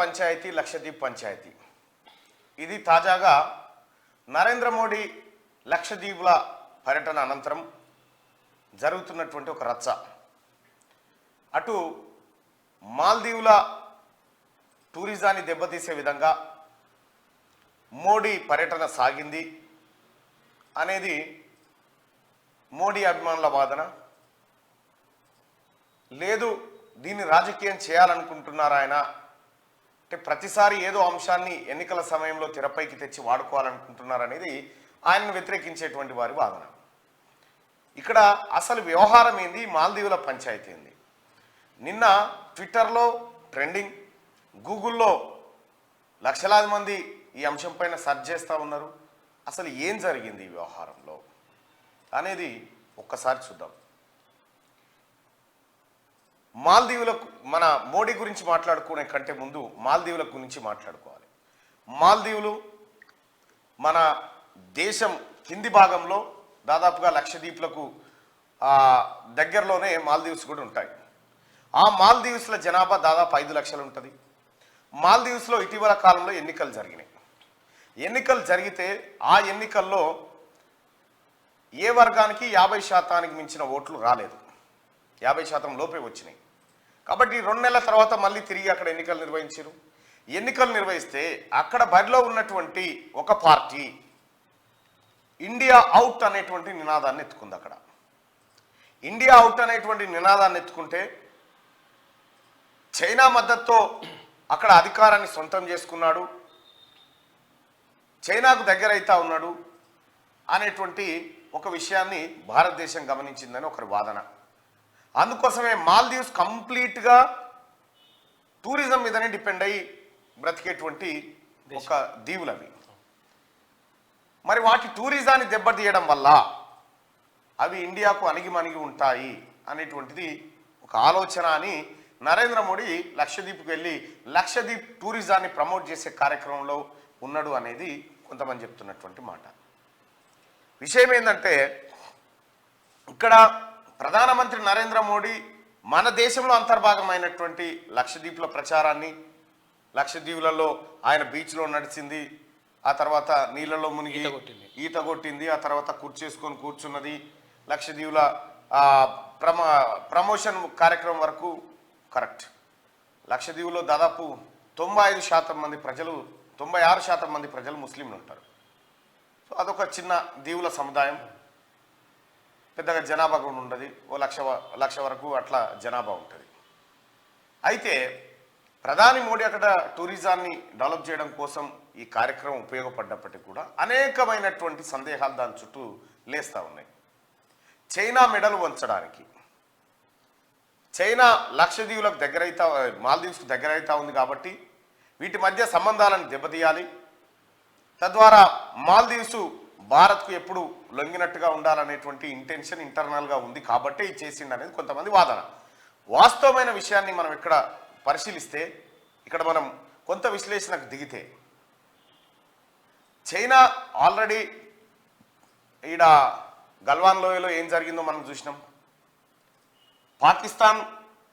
పంచాయతీ లక్షద్వీప్ పంచాయతీ ఇది తాజాగా నరేంద్ర మోడీ లక్షద్వీపుల పర్యటన అనంతరం జరుగుతున్నటువంటి ఒక రచ్చ. అటు మాల్దీవుల టూరిజాన్ని దెబ్బతీసే విధంగా మోడీ పర్యటన సాగింది అనేది మోడీ అభిమానుల వాదన. లేదు దీన్ని రాజకీయం చేయాలనుకుంటున్నారు ఆయన, అంటే ప్రతిసారి ఏదో అంశాన్ని ఎన్నికల సమయంలో తెరపైకి తెచ్చి వాడుకోవాలనుకుంటున్నారు అనేది ఆయనను వ్యతిరేకించేటువంటి వారి వాదన. ఇక్కడ అసలు వ్యవహారం ఏంది, మాల్దీవుల పంచాయతీ ఏంది? నిన్న ట్విట్టర్లో ట్రెండింగ్, గూగుల్లో లక్షలాది మంది ఈ అంశం పైన సెర్చ్ చేస్తూ ఉన్నారు. అసలు ఏం జరిగింది ఈ వ్యవహారంలో అనేది ఒక్కసారి చూద్దాం. మాల్దీవులకు మన మోడీ గురించి మాట్లాడుకునే కంటే ముందు మాల్దీవుల గురించి మాట్లాడుకోవాలి. మాల్దీవులు మన దేశం కింది భాగంలో దాదాపుగా లక్షద్వీపులకు దగ్గరలోనే మాల్దీవ్స్ కూడా ఉంటాయి. ఆ మాల్దీవ్స్ల జనాభా దాదాపు 5 లక్షలు ఉంటుంది. మాల్దీవ్స్లో ఇటీవల కాలంలో ఎన్నికలు జరిగినాయి. ఎన్నికలు జరిగితే ఆ ఎన్నికల్లో ఏ వర్గానికి 50% మించిన ఓట్లు రాలేదు, 50% లోపే వచ్చినాయి. కాబట్టి 2 నెలల తర్వాత మళ్ళీ తిరిగి అక్కడ ఎన్నికలు నిర్వహించారు. ఎన్నికలు నిర్వహిస్తే అక్కడ బరిలో ఉన్నటువంటి ఒక పార్టీ ఇండియా అవుట్ అనేటువంటి నినాదాన్ని ఎత్తుకుంది. అక్కడ ఇండియా అవుట్ అనేటువంటి నినాదాన్ని ఎత్తుకుంటే చైనా మద్దతుతో అక్కడ అధికారాన్ని సొంతం చేసుకున్నాడు, చైనాకు దగ్గరైతా ఉన్నాడు అనేటువంటి ఒక విషయాన్ని భారతదేశం గమనించిందని ఒకరి వాదన. అందుకోసమే మాల్దీవ్స్ కంప్లీట్గా టూరిజం మీదనే డిపెండ్ అయ్యి బ్రతికేటువంటి ఒక దీవులు అవి. మరి వాటి టూరిజాన్ని దెబ్బతీయడం వల్ల అవి ఇండియాకు అణిగిమణిగి ఉంటాయి అనేటువంటిది ఒక ఆలోచన అని నరేంద్ర మోడీ లక్షద్వీప్కి వెళ్ళి లక్షద్వీప్ టూరిజాన్ని ప్రమోట్ చేసే కార్యక్రమంలో ఉన్నాడు అనేది కొంతమంది చెప్తున్నటువంటి మాట. విషయం ఏంటంటే ఇక్కడ ప్రధానమంత్రి నరేంద్ర మోడీ మన దేశంలో అంతర్భాగమైనటువంటి లక్షద్వీపుల ప్రచారాన్ని, లక్షద్వీపులలో ఆయన బీచ్లో నడిచింది, ఆ తర్వాత నీళ్ళలో మునిగి ఈత కొట్టింది, ఆ తర్వాత కుర్చేసుకొని కూర్చున్నది, లక్షద్వీపుల ప్రమోషన్ కార్యక్రమం వరకు కరెక్ట్. లక్షద్వీపులో దాదాపు 95% మంది ప్రజలు, 96% మంది ప్రజలు ముస్లింలు ఉంటారు. సో అదొక చిన్న దీవుల సముదాయం, పెద్దగా జనాభా కూడా ఉండదు, ఓ లక్ష వరకు అట్లా జనాభా ఉంటుంది. అయితే ప్రధాని మోడీ అక్కడ టూరిజాన్ని డెవలప్ చేయడం కోసం ఈ కార్యక్రమం ఉపయోగపడ్డప్పటికీ కూడా అనేకమైనటువంటి సందేహాలు దాని చుట్టూ లేస్తూ ఉన్నాయి. చైనా మెడలు వంచడానికి, చైనా లక్షద్వీపులకు దగ్గరైతా, మాల్దీవ్స్కు దగ్గరైతా ఉంది కాబట్టి వీటి మధ్య సంబంధాలను దెబ్బతీయాలి, తద్వారా మాల్దీవ్స్ భారత్కు ఎప్పుడు లొంగినట్టుగా ఉండాలనేటువంటి ఇంటెన్షన్ ఇంటర్నల్గా ఉంది కాబట్టి ఇది చేసిండు అనేది కొంతమంది వాదన. వాస్తవమైన విషయాన్ని మనం ఇక్కడ పరిశీలిస్తే, ఇక్కడ మనం కొంత విశ్లేషణకు దిగితే, చైనా ఆల్రెడీ ఈడ గల్వాన్ లోయలో ఏం జరిగిందో మనం చూసినాం. పాకిస్తాన్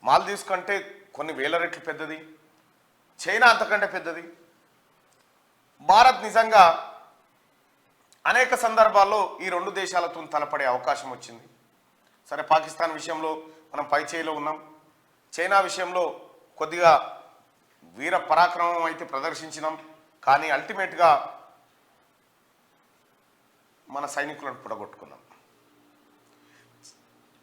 మాల్దీవ్స్ కంటే కొన్ని వేల రెట్లు పెద్దది, చైనా అంతకంటే పెద్దది. భారత్ నిజంగా అనేక సందర్భాల్లో ఈ 2 దేశాలతో తలపడే అవకాశం వచ్చింది. సరే, పాకిస్తాన్ విషయంలో మనం పై చేయిలో ఉన్నాం, చైనా విషయంలో కొద్దిగా వీర పరాక్రమం అయితే ప్రదర్శించినాం, కానీ అల్టిమేట్గా మన సైనికులను పుడగొట్టుకున్నాం.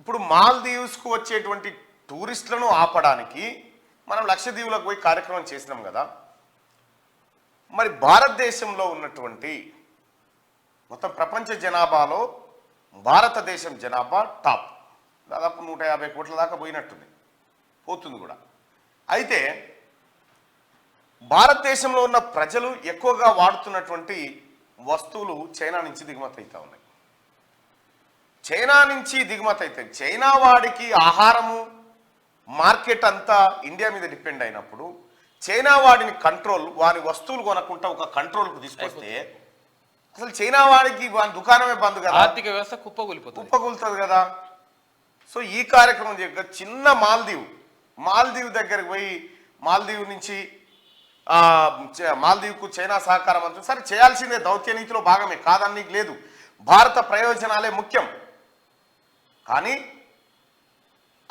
ఇప్పుడు మాల్దీవ్స్కు వచ్చేటువంటి టూరిస్టులను ఆపడానికి మనం లక్షద్వీపులకు పోయి కార్యక్రమం చేసినాం కదా. మరి భారతదేశంలో ఉన్నటువంటి మొత్తం ప్రపంచ జనాభాలో భారతదేశం జనాభా టాప్, దాదాపు 150 కోట్ల దాకా పోయినట్టుంది, పోతుంది కూడా. అయితే భారతదేశంలో ఉన్న ప్రజలు ఎక్కువగా వాడుతున్నటువంటి వస్తువులు చైనా నుంచి దిగుమతి అవుతా ఉన్నాయి. చైనా నుంచి దిగుమతి అయితే చైనా వాడికి ఆహారము మార్కెట్ అంతా ఇండియా మీద డిపెండ్ అయినప్పుడు చైనా వాడిని కంట్రోల్, వారి వస్తువులు కొనకుండా ఒక కంట్రోల్కు తీసుకొస్తే అసలు చైనా వాడికి వాని దుకాణమే బంద్ కదా, ఆర్థిక వ్యవస్థ కుప్పకూలుతుంది కదా. సో ఈ కార్యక్రమం చిన్న మాల్దీవ్ దగ్గరికి పోయి మాల్దీవ్ నుంచి మాల్దీవ్కు చైనా సహకారం అంటుంది. సరే చేయాల్సిందే, దౌత్య నీతిలో భాగమే, కాదని లేదు. భారత ప్రయోజనాలే ముఖ్యం. కానీ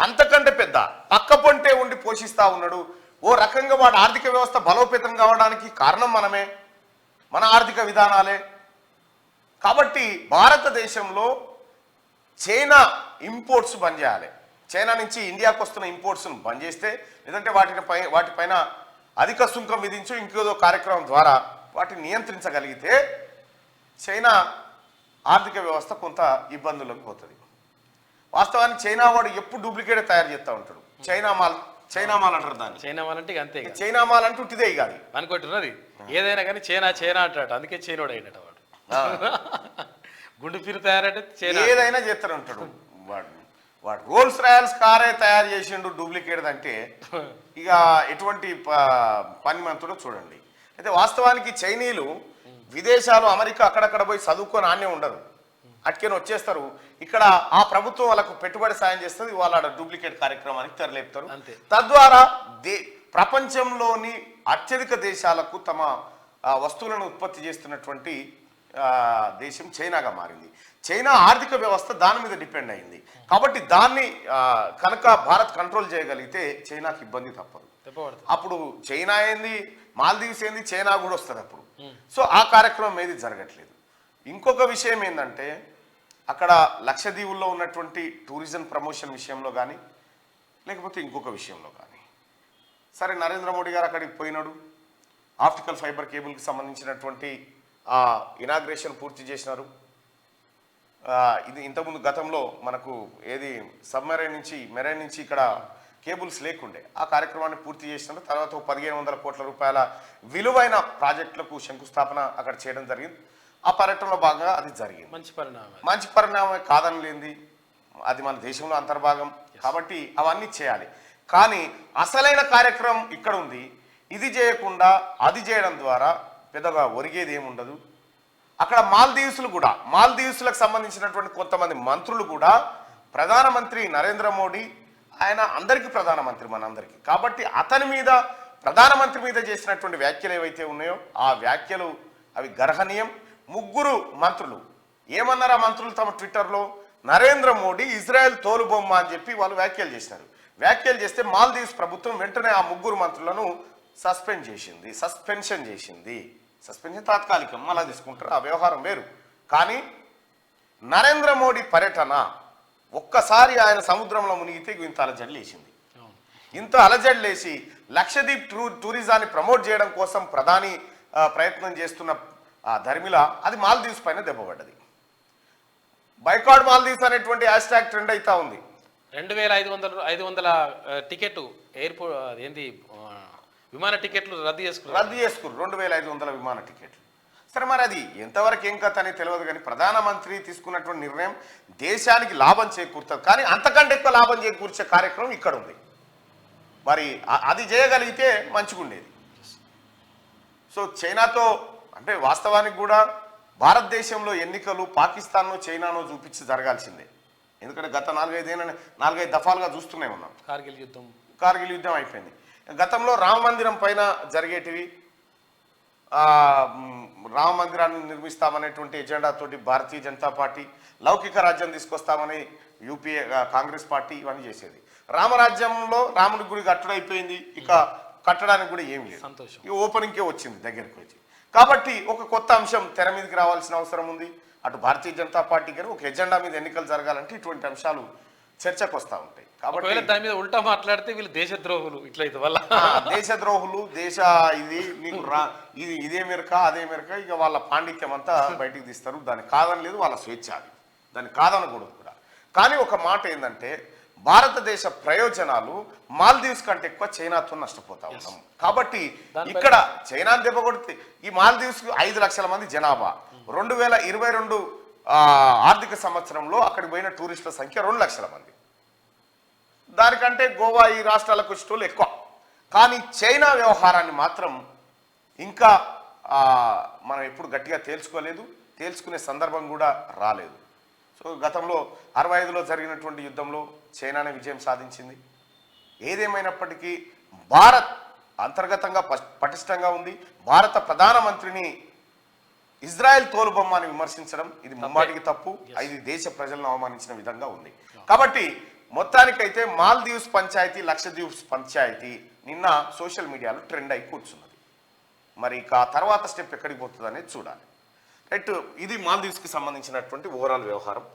అంతకంటే పెద్ద పక్కపొంటే ఉండి పోషిస్తూ ఉన్నాడు. ఓ రకంగా వాడు ఆర్థిక వ్యవస్థ బలోపేతం కావడానికి కారణం మనమే, మన ఆర్థిక విధానాలే. కాబట్టి భారతదేశంలో చైనా ఇంపోర్ట్స్ బంద్ చేయాలి. చైనా నుంచి ఇండియాకు వస్తున్న ఇంపోర్ట్స్ను బంద్ చేస్తే, లేదంటే వాటిపైన అధిక సుంకం విధించు ఇంకేదో కార్యక్రమం ద్వారా వాటిని నియంత్రించగలిగితే చైనా ఆర్థిక వ్యవస్థ కొంత ఇబ్బందులకు పోతుంది. వాస్తవానికి చైనా వాడు ఎప్పుడు డూప్లికేట్ తయారు చేస్తూ ఉంటాడు. చైనా మాల్ అంటారు దాన్ని. చైనా మాల్ అంటే అంతే, చైనా మాల్ అంటే ఉట్టిదే కాదు అనుకుంటున్నది. ఏదైనా కానీ చైనా అంటాడు, అందుకే చైనోడు అయినట్టు వాడు. గుండు పీరు తయారంటే చైనా ఏదైనా చేస్తూనే ఉంటాడు వాడు రోల్స్ రాయల్స్ కారే తయారు చేసిండు డూప్లికేట్ అంటే ఇక ఎటువంటి పని మంతుడో చూడండి. అయితే వాస్తవానికి చైనీయులు విదేశాలు అమెరికా అక్కడక్కడ పోయి చదువుకొని ఆనే ఉండరు, అటుకేని వచ్చేస్తారు. ఇక్కడ ఆ ప్రభుత్వం వాళ్ళకు పెట్టుబడి సాయం చేస్తుంది, వాళ్ళ డూప్లికేట్ కార్యక్రమానికి తెరలేపుతారు. తద్వారా ప్రపంచంలోని అత్యధిక దేశాలకు తమ వస్తువులను ఉత్పత్తి చేస్తున్నటువంటి దేశం చైనాగా మారింది. చైనా ఆర్థిక వ్యవస్థ దాని మీద డిపెండ్ అయింది. కాబట్టి దాన్ని కనుక భారత్ కంట్రోల్ చేయగలిగితే చైనాకి ఇబ్బంది తప్పదు. అప్పుడు చైనా ఏంది, మాల్దీవ్స్ ఏంది, చైనా కూడా వస్తుంది అప్పుడు. సో ఆ కార్యక్రమం ఏది జరగట్లేదు. ఇంకొక విషయం ఏంటంటే, అక్కడ లక్షద్వీపుల్లో ఉన్నటువంటి టూరిజం ప్రమోషన్ విషయంలో కానీ, లేకపోతే ఇంకొక విషయంలో కానీ, సరే నరేంద్ర మోడీ గారు అక్కడికి పోయినాడు, ఆప్టికల్ ఫైబర్ కేబుల్కి సంబంధించినటువంటి ఇనాగ్రేషన్ పూర్తి చేసినారు. ఇది ఇంతకుముందు గతంలో మనకు ఏది సబ్మెరైన్ నుంచి మెరైన్ నుంచి ఇక్కడ కేబుల్స్ లేకుండే, ఆ కార్యక్రమాన్ని పూర్తి చేసినారు. తర్వాత 1500 కోట్ల రూపాయల విలువైన ప్రాజెక్టులకు శంకుస్థాపన అక్కడ చేయడం జరిగింది. ఆ పర్యటనలో భాగంగా అది జరిగింది. మంచి పరిణామం కాదని లేనిది, అది మన దేశంలో అంతర్భాగం కాబట్టి అవన్నీ చేయాలి. కానీ అసలైన కార్యక్రమం ఇక్కడ ఉంది. ఇది చేయకుండా అది చేయడం ద్వారా పెద్దగా ఒరిగేది ఏముండదు. అక్కడ మాల్దీవ్స్లకు సంబంధించినటువంటి కొంతమంది మంత్రులు కూడా ప్రధానమంత్రి నరేంద్ర మోడీ, ఆయన అందరికీ ప్రధానమంత్రి మనందరికీ, కాబట్టి అతని మీద ప్రధానమంత్రి మీద చేసినటువంటి వ్యాఖ్యలు ఏవైతే ఉన్నాయో ఆ వ్యాఖ్యలు అవి గర్హనీయం. 3 మంత్రులు ఏమన్నారా మంత్రులు తమ ట్విట్టర్లో, నరేంద్ర మోడీ ఇజ్రాయెల్ తోలుబొమ్మ అని చెప్పి వాళ్ళు వ్యాఖ్యలు చేసినారు. వ్యాఖ్యలు చేస్తే మాల్దీవ్స్ ప్రభుత్వం వెంటనే ఆ 3 మంత్రులను సస్పెన్షన్ చేసింది. సస్పెన్షన్ తాత్కాలికం, అలా తీసుకుంటారు, ఆ వ్యవహారం వేరు. కానీ నరేంద్ర మోడీ పర్యటన ఒక్కసారి ఆయన సముద్రంలో మునిగితే ఇంత అలజడిలేసింది. ఇంత అలజడిలేసి లక్షద్వీప్ టూరిజాన్ని ప్రమోట్ చేయడం కోసం ప్రధాని ప్రయత్నం చేస్తున్న ధర్మిల అది మాల్దీవ్స్ పైన దెబ్బపడ్డది. బైకాట్ మాల్దీవ్స్ అనేటువంటి హ్యాష్ ట్యాగ్ ట్రెండ్ అవుతా ఉంది. 2500 టికెట్ ఎయిర్పోర్ట్ ఏంది విమాన టికెట్లు రద్దు చేసుకున్నారు 2500 విమాన టికెట్లు. సరే మరి అది ఎంతవరకు ఏం కథ అని తెలియదు, కానీ ప్రధానమంత్రి తీసుకున్నటువంటి నిర్ణయం దేశానికి లాభం చేకూరుతుంది. కానీ అంతకంటే ఎక్కువ లాభం చేకూర్చే కార్యక్రమం ఇక్కడ ఉంది. మరి అది చేయగలిగితే మంచిగా ఉండేది. సో చైనాతో అంటే వాస్తవానికి కూడా భారతదేశంలో ఎన్నికలు పాకిస్తాన్లో చైనానో చూపించి జరగాల్సిందే. ఎందుకంటే గత 4-5 దఫాలుగా చూస్తూనే ఉన్నాం. కార్గిల్ యుద్ధం అయిపోయింది. గతంలో రామ మందిరం పైన జరిగేటివి, రామ మందిరాన్ని నిర్మిస్తామనేటువంటి ఎజెండా తోటి భారతీయ జనతా పార్టీ, లౌకిక రాజ్యం తీసుకొస్తామని యూపీఏ కాంగ్రెస్ పార్టీ ఇవన్నీ చేసేది. రామరాజ్యంలో రాముడి గుడి కట్టడైపోయింది, ఇక కట్టడానికి కూడా ఏమి లేదు, సంతోషం. ఈ ఓపెనింగ్కే వచ్చింది దగ్గరికి వచ్చి. కాబట్టి ఒక కొత్త అంశం తెర మీదకి రావాల్సిన అవసరం ఉంది. అటు భారతీయ జనతా పార్టీ గారు ఒక ఎజెండా మీద ఎన్నికలు జరగాలంటే ఇటువంటి అంశాలు చర్చకు వస్తూ ఉంటాయి. కాబట్టి దాని మీద ఉల్టా మాట్లాడితే వీళ్ళు దేశద్రోహులు, ఇట్లయితే వల్ల దేశద్రోహులు, ఇది నీకు ఇదే మెరక అదే మెరక, ఇక వాళ్ళ పాండిత్యం అంతా బయటికి తీస్తారు. దాన్ని కాదని లేదు, వాళ్ళ స్వేచ్ఛ, అది దాన్ని కాదనకూడదు కూడా. కానీ ఒక మాట ఏంటంటే, భారతదేశ ప్రయోజనాలు మాల్దీవ్స్ కంటే ఎక్కువ చైనాతో నష్టపోతా ఉన్నాం. కాబట్టి ఇక్కడ చైనాను దెబ్బ కొడితే ఈ మాల్దీవ్స్ 5 లక్షల మంది జనాభా, 2022 ఆర్థిక సంవత్సరంలో అక్కడికి పోయిన టూరిస్టుల సంఖ్య 2 లక్షల మంది. దానికంటే గోవా ఈ రాష్ట్రాలకు వచ్చేటోళ్ళు ఎక్కువ. కానీ చైనా వ్యవహారాన్ని మాత్రం ఇంకా మనం ఎప్పుడు గట్టిగా తేల్చుకోలేదు, తేల్చుకునే సందర్భం కూడా రాలేదు. సో గతంలో 65లో జరిగినటువంటి యుద్ధంలో చైనానే విజయం సాధించింది. ఏదేమైనప్పటికీ భారత్ అంతర్గతంగా పటిష్టంగా ఉంది. భారత ప్రధానమంత్రిని ఇజ్రాయెల్ తోలుబొమ్మ అని విమర్శించడం ఇది ముమ్మాటికి తప్పు. ఇది దేశ ప్రజలను అవమానించిన విధంగా ఉంది. కాబట్టి మొత్తానికైతే మాల్దీవ్స్ పంచాయతీ లక్షద్వీప్స్ పంచాయతీ నిన్న సోషల్ మీడియాలో ట్రెండ్ అయి కూర్చున్నది. మరి ఇక ఆ తర్వాత స్టెప్ ఎక్కడికి పోతుంది అనేది చూడాలి. రైట్, ఇది మాల్దీవ్స్కి సంబంధించినటువంటి ఓవరాల్ వ్యవహారం.